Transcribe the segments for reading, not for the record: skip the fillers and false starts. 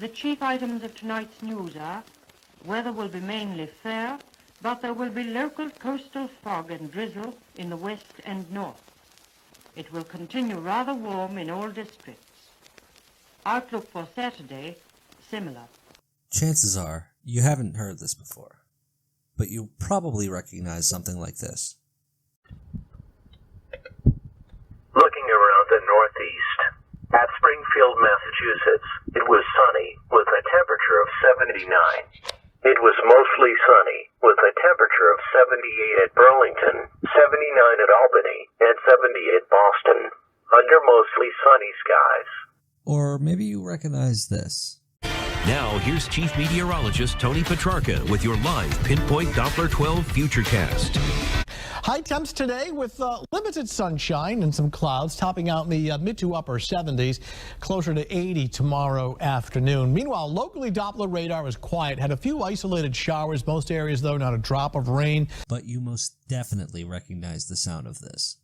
The chief items of tonight's news are: weather will be mainly fair, but there will be local coastal fog and drizzle in the west and north. It will continue rather warm in all districts. Outlook for Saturday, similar. Chances are you haven't heard this before, but you'll probably recognize something like this. Looking around the Northeast, at Springfield, Massachusetts, it was sunny with a temperature of 79. It was mostly sunny with a temperature of 78 at Burlington, 79 at Albany, and 70 at Boston, under mostly sunny skies. Or maybe you recognize this. Now, here's Chief Meteorologist Tony Petrarca with your live Pinpoint Doppler 12 Futurecast. High temps today with limited sunshine and some clouds topping out in the mid to upper 70s, closer to 80 tomorrow afternoon. Meanwhile, locally Doppler radar is quiet. Had a few isolated showers, most areas though not a drop of rain. But you most definitely recognize the sound of this.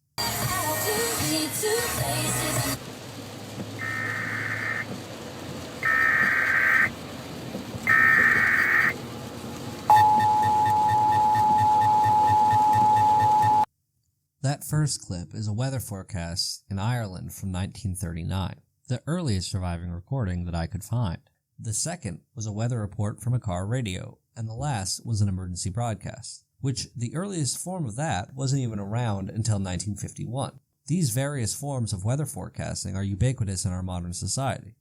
That first clip is a weather forecast in Ireland from 1939, the earliest surviving recording that I could find. The second was a weather report from a car radio, and the last was an emergency broadcast, which the earliest form of that wasn't even around until 1951. These various forms of weather forecasting are ubiquitous in our modern society.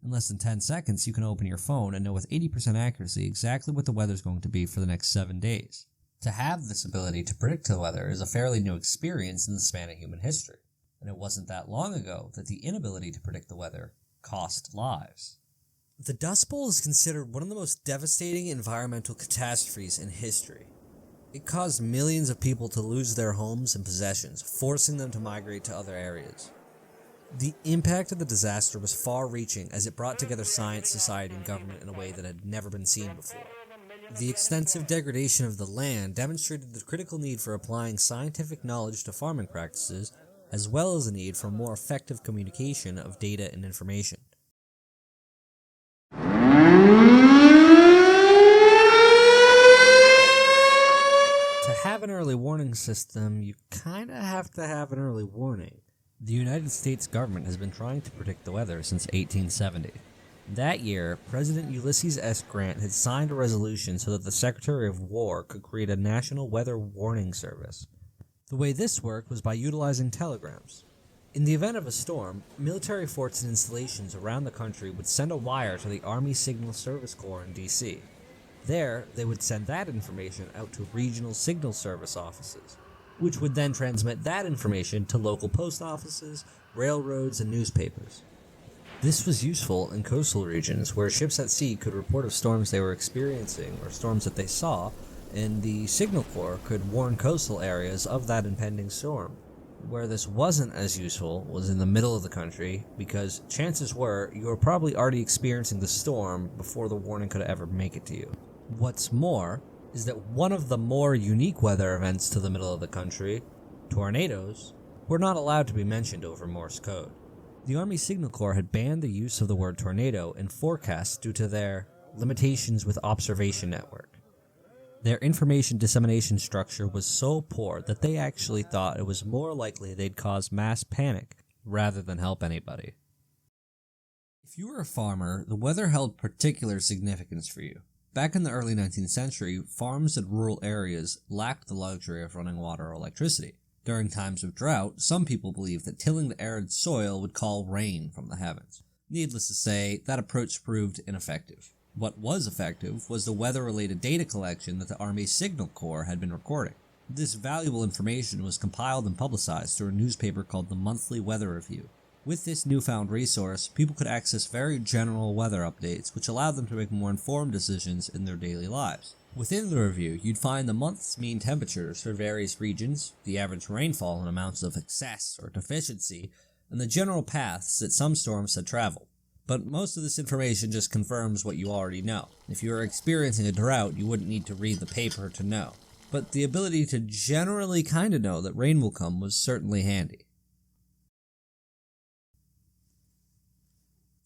In less than 10 seconds, you can open your phone and know with 80% accuracy exactly what the weather's going to be for the next 7 days. To have this ability to predict the weather is a fairly new experience in the span of human history, and it wasn't that long ago that the inability to predict the weather cost lives. The Dust Bowl is considered one of the most devastating environmental catastrophes in history. It caused millions of people to lose their homes and possessions, forcing them to migrate to other areas. The impact of the disaster was far-reaching as it brought together science, society, and government in a way that had never been seen before. The extensive degradation of the land demonstrated the critical need for applying scientific knowledge to farming practices, as well as the need for more effective communication of data and information. To have an early warning system, you kinda have to have an early warning. The United States government has been trying to predict the weather since 1870. That year, President Ulysses S. Grant had signed a resolution so that the Secretary of War could create a national weather warning service. The way this worked was by utilizing telegrams. In the event of a storm, military forts and installations around the country would send a wire to the Army Signal Service Corps in D.C. There, they would send that information out to regional signal service offices, which would then transmit that information to local post offices, railroads, and newspapers. This was useful in coastal regions where ships at sea could report of storms they were experiencing or storms that they saw, and the Signal Corps could warn coastal areas of that impending storm. Where this wasn't as useful was in the middle of the country, because chances were you were probably already experiencing the storm before the warning could ever make it to you. What's more is that one of the more unique weather events to the middle of the country, tornadoes, were not allowed to be mentioned over Morse code. The Army Signal Corps had banned the use of the word tornado in forecasts due to their limitations with observation network. Their information dissemination structure was so poor that they actually thought it was more likely they'd cause mass panic rather than help anybody. If you were a farmer, the weather held particular significance for you. Back in the early 19th century, farms in rural areas lacked the luxury of running water or electricity. During times of drought, some people believed that tilling the arid soil would call rain from the heavens. Needless to say, that approach proved ineffective. What was effective was the weather-related data collection that the Army Signal Corps had been recording. This valuable information was compiled and publicized through a newspaper called the Monthly Weather Review. With this newfound resource, people could access very general weather updates, which allowed them to make more informed decisions in their daily lives. Within the review, you'd find the month's mean temperatures for various regions, the average rainfall and amounts of excess or deficiency, and the general paths that some storms had traveled. But most of this information just confirms what you already know. If you were experiencing a drought, you wouldn't need to read the paper to know. But the ability to generally kinda know that rain will come was certainly handy.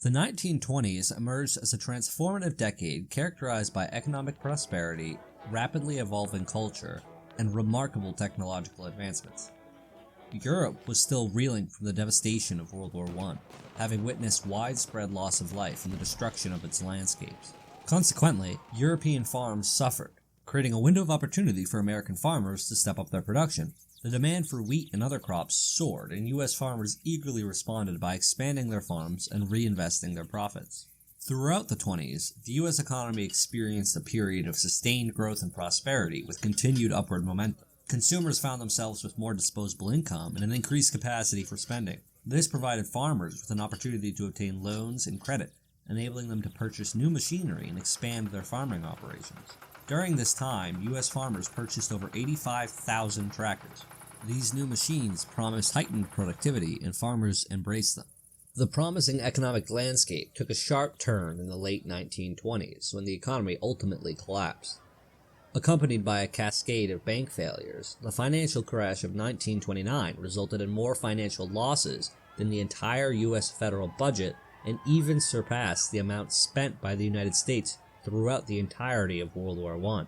The 1920s emerged as a transformative decade characterized by economic prosperity, rapidly evolving culture, and remarkable technological advancements. Europe was still reeling from the devastation of World War I, having witnessed widespread loss of life and the destruction of its landscapes. Consequently, European farms suffered, creating a window of opportunity for American farmers to step up their production. The demand for wheat and other crops soared, and U.S. farmers eagerly responded by expanding their farms and reinvesting their profits. Throughout the 20s, the U.S. economy experienced a period of sustained growth and prosperity with continued upward momentum. Consumers found themselves with more disposable income and an increased capacity for spending. This provided farmers with an opportunity to obtain loans and credit, enabling them to purchase new machinery and expand their farming operations. During this time, U.S. farmers purchased over 85,000 tractors. These new machines promised heightened productivity, and farmers embraced them. The promising economic landscape took a sharp turn in the late 1920s when the economy ultimately collapsed. Accompanied by a cascade of bank failures, the financial crash of 1929 resulted in more financial losses than the entire U.S. federal budget and even surpassed the amount spent by the United States throughout the entirety of World War I.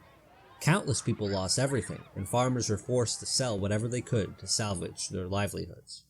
Countless people lost everything, and farmers were forced to sell whatever they could to salvage their livelihoods.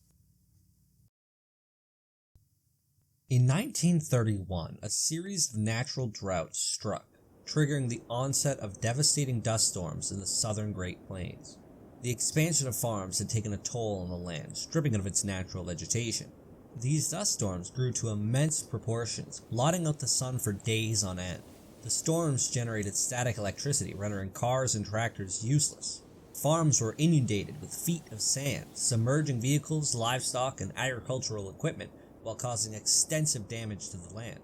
In 1931, a series of natural droughts struck, triggering the onset of devastating dust storms in the southern Great Plains. The expansion of farms had taken a toll on the land, stripping it of its natural vegetation. These dust storms grew to immense proportions, blotting out the sun for days on end. The storms generated static electricity, rendering cars and tractors useless. Farms were inundated with feet of sand, submerging vehicles, livestock, and agricultural equipment while causing extensive damage to the land.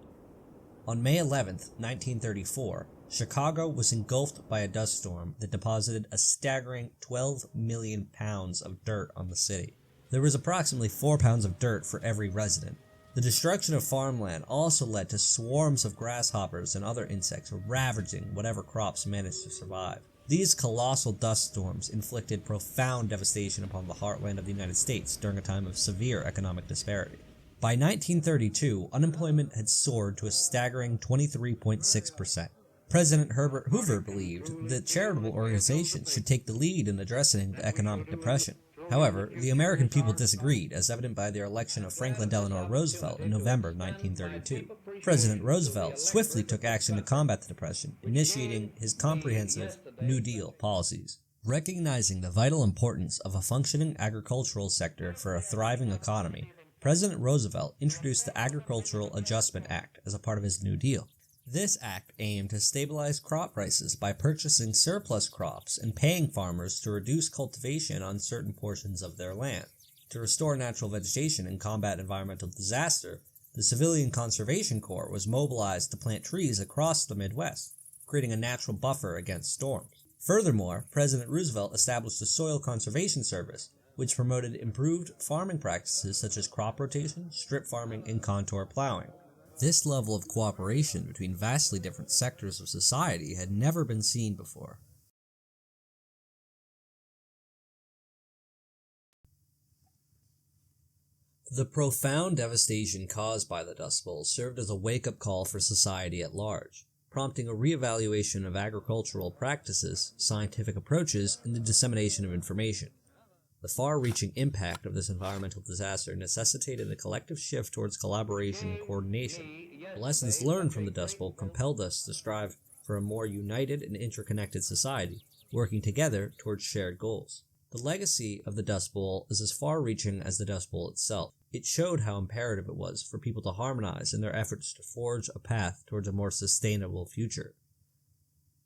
On May 11, 1934, Chicago was engulfed by a dust storm that deposited a staggering 12 million pounds of dirt on the city. There was approximately 4 pounds of dirt for every resident. The destruction of farmland also led to swarms of grasshoppers and other insects ravaging whatever crops managed to survive. These colossal dust storms inflicted profound devastation upon the heartland of the United States during a time of severe economic disparity. By 1932, unemployment had soared to a staggering 23.6%. President Herbert Hoover believed that charitable organizations should take the lead in addressing the economic depression. However, the American people disagreed, as evident by their election of Franklin Delano Roosevelt in November 1932. President Roosevelt swiftly took action to combat the Depression, initiating his comprehensive New Deal policies. Recognizing the vital importance of a functioning agricultural sector for a thriving economy, President Roosevelt introduced the Agricultural Adjustment Act as a part of his New Deal. This act aimed to stabilize crop prices by purchasing surplus crops and paying farmers to reduce cultivation on certain portions of their land. To restore natural vegetation and combat environmental disaster, the Civilian Conservation Corps was mobilized to plant trees across the Midwest, creating a natural buffer against storms. Furthermore, President Roosevelt established the Soil Conservation Service, which promoted improved farming practices such as crop rotation, strip farming, and contour plowing. This level of cooperation between vastly different sectors of society had never been seen before. The profound devastation caused by the Dust Bowl served as a wake-up call for society at large, prompting a reevaluation of agricultural practices, scientific approaches, and the dissemination of information. The far-reaching impact of this environmental disaster necessitated a collective shift towards collaboration and coordination. The lessons learned from the Dust Bowl compelled us to strive for a more united and interconnected society, working together towards shared goals. The legacy of the Dust Bowl is as far-reaching as the Dust Bowl itself. It showed how imperative it was for people to harmonize in their efforts to forge a path towards a more sustainable future.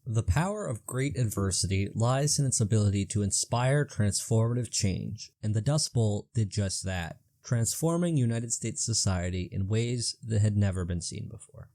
The power of great adversity lies in its ability to inspire transformative change, and the Dust Bowl did just that, transforming United States society in ways that had never been seen before.